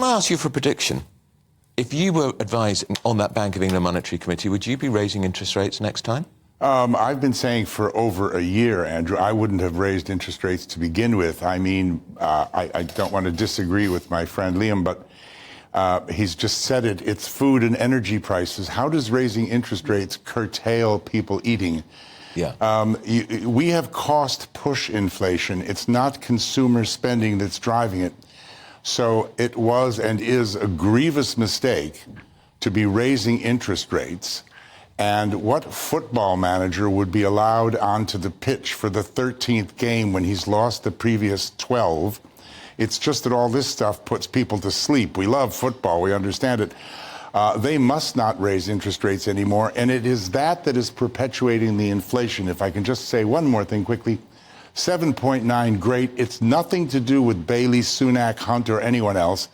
can I ask you for a prediction? If you were advising on that Bank of England Monetary Committee, would you be raising interest rates next time? I've been saying for over a year, Andrew, I wouldn't have raised interest rates to begin with. I mean, I don't want to disagree with my friend Liam, but he's just said it. It's food and energy prices. How does raising interest rates curtail people eating? Yeah. We have cost push inflation. It's not consumer spending that's driving it. So it was and is a grievous mistake to be raising interest rates. And what football manager would be allowed onto the pitch for the 13th game when he's lost the previous 12? It's just that all this stuff puts people to sleep. We love football. We understand it. They must not raise interest rates anymore. And it is that is perpetuating the inflation. If I can just say one more thing quickly. 7.9, great. It's nothing to do with Bailey, Sunak, Hunt, or anyone else.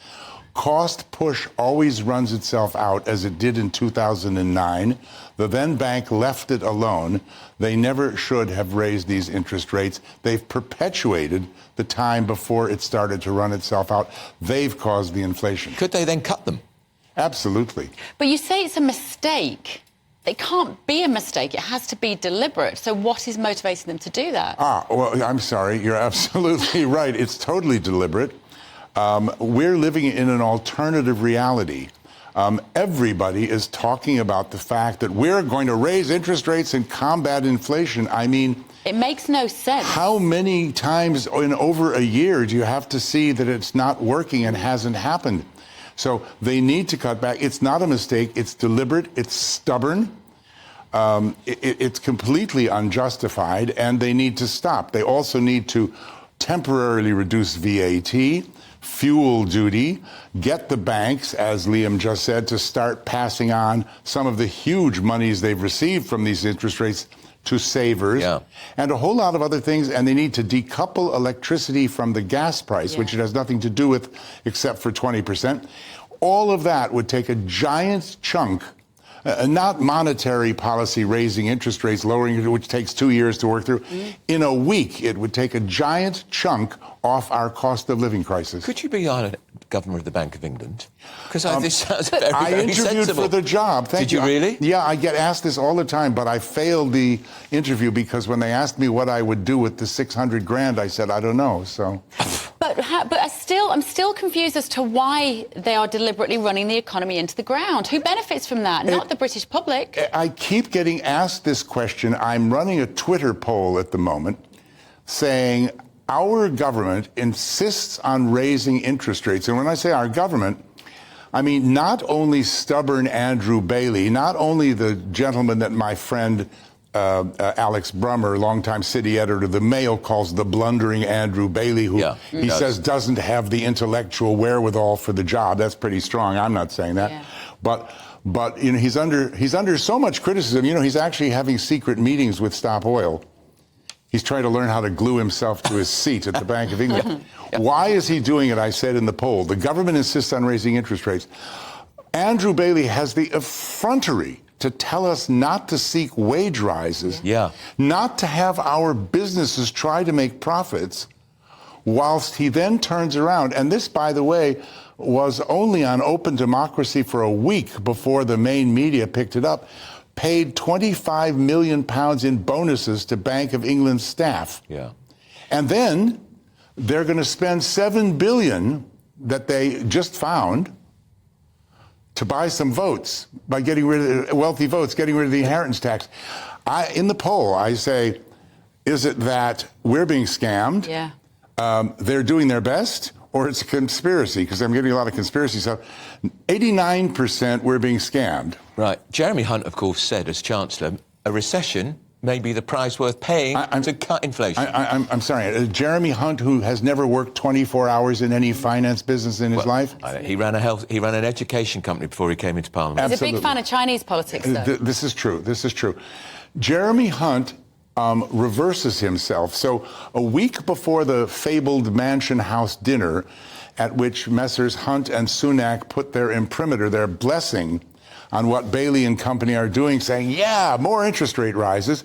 Cost push always runs itself out, as it did in 2009. The then bank left it alone. They never should have raised these interest rates. They've perpetuated the time before it started to run itself out. They've caused the inflation. Could they then cut them? Absolutely. But you say it's a mistake. It can't be a mistake. It has to be deliberate. So what is motivating them to do that? Well, I'm sorry. You're absolutely right. It's totally deliberate. We're living in an alternative reality. Everybody is talking about the fact that we're going to raise interest rates and combat inflation. I mean, it makes no sense. How many times in over a year do you have to see that it's not working and hasn't happened? So they need to cut back. It's not a mistake. It's deliberate. It's stubborn. It's completely unjustified, and they need to stop. They also need to temporarily reduce VAT, fuel duty, get the banks, as Liam just said, to start passing on some of the huge monies they've received from these interest rates to savers, and a whole lot of other things. And they need to decouple electricity from the gas price, which it has nothing to do with except for 20%. All of that would take a giant chunk, not monetary policy, raising interest rates, lowering it, which takes 2 years to work through. In a week, it would take a giant chunk off our cost of living crisis. Could you be governor of the Bank of England? Because this sounds very, I very interviewed sensible. for the job. Thank you. Did you really? Yeah, I get asked this all the time, but I failed the interview because when they asked me what I would do with the 600 grand, I said, I don't know, so... But I'm still confused as to why they are deliberately running the economy into the ground. Who benefits from that? Not the British public. I keep getting asked this question. I'm running a Twitter poll at the moment saying our government insists on raising interest rates. And when I say our government, I mean not only stubborn Andrew Bailey, not only the gentleman that my friend Alex Brummer, longtime city editor of the Mail, calls the blundering Andrew Bailey, who he says doesn't have the intellectual wherewithal for the job. That's pretty strong. I'm not saying that. But you know, he's under so much criticism. You know, he's actually having secret meetings with Stop Oil. He's trying to learn how to glue himself to his seat at the Bank of England. Why is he doing it? I said in the poll, the government insists on raising interest rates. Andrew Bailey has the effrontery to tell us not to seek wage rises, not to have our businesses try to make profits, whilst he then turns around. And this, by the way, was only on Open Democracy for a week before the main media picked it up, paid £25 million in bonuses to Bank of England staff. And then they're going to spend $7 billion that they just found to buy some votes by getting rid of wealthy votes, getting rid of the inheritance tax. In the poll, I say, is it that we're being scammed? They're doing their best, or it's a conspiracy? Because I'm getting a lot of conspiracy stuff. 89% we're being scammed. Right. Jeremy Hunt, of course, said as Chancellor, a recession may be the price worth paying to cut inflation. I'm sorry. Jeremy Hunt, who has never worked 24 hours in any finance business in his life? He ran an education company before he came into Parliament. He's a big fan of Chinese politics, though. This is true. This is true. Jeremy Hunt reverses himself. So a week before the fabled Mansion House dinner, at which Messrs. Hunt and Sunak put their imprimatur, their blessing on what Bailey and company are doing, saying, yeah, more interest rate rises,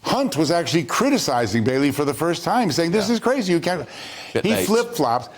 Hunt was actually criticizing Bailey for the first time, saying, this is crazy, you can't... He flip-flops.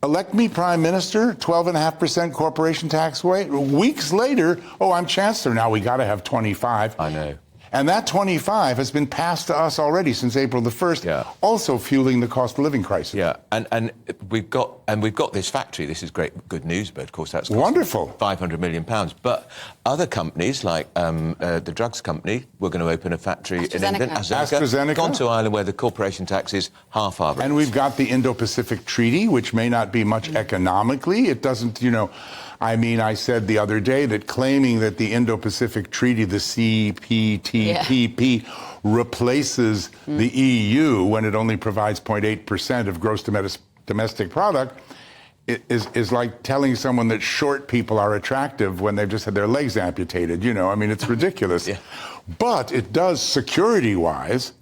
elect me prime minister, 12.5% corporation tax rate. Weeks later, oh, I'm chancellor. Now we got to have 25. I know. And that 25 has been passed to us already since April the 1st, also fueling the cost of living crisis. Yeah, and we've got this factory. This is good news, but of course that's wonderful. £500 million. But other companies like the drugs company, we're going to open a factory in England. AstraZeneca. Gone to Ireland where the corporation tax is half our rate. And we've got the Indo-Pacific Treaty, which may not be much economically. It doesn't, I mean, I said the other day that claiming that the Indo-Pacific Treaty, the CPTPP, replaces the EU when it only provides 0.8% of gross domestic product is like telling someone that short people are attractive when they've just had their legs amputated. I mean, it's ridiculous. But it does, security-wise,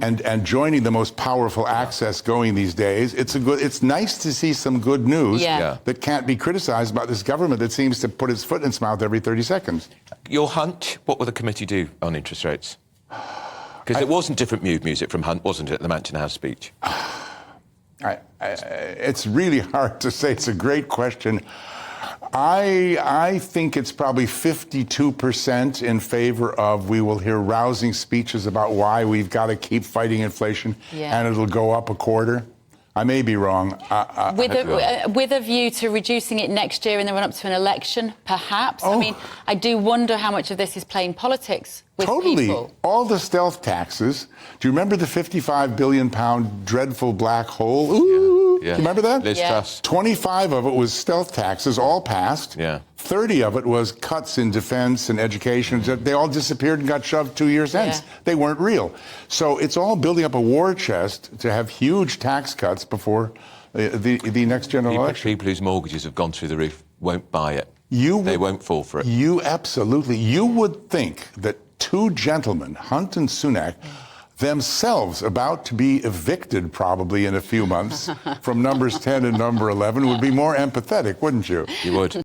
and joining the most powerful access going these days, it's nice to see some good news that can't be criticized about this government that seems to put its foot in its mouth every 30 seconds. Your hunch, what will the committee do on interest rates? Because it wasn't different music from Hunt, wasn't it, at the Mansion House speech? It's really hard to say. It's a great question. I think it's probably 52% in favor of we will hear rousing speeches about why we've got to keep fighting inflation and it'll go up a quarter. I may be wrong. With a view to reducing it next year in the run-up to an election, perhaps? I mean, I do wonder how much of this is playing politics with people. All the stealth taxes. Do you remember the £55 billion dreadful black hole? Ooh. Do you remember that? Liz Truss. 25 of it was stealth taxes, all passed. 30 of it was cuts in defense and education. They all disappeared and got shoved 2 years hence. They weren't real. So it's all building up a war chest to have huge tax cuts before the next general election. People whose mortgages have gone through the roof won't buy it. They won't fall for it. Absolutely. You would think that two gentlemen, Hunt and Sunak, themselves about to be evicted probably in a few months from numbers 10 and number 11 would be more empathetic, wouldn't you? You would.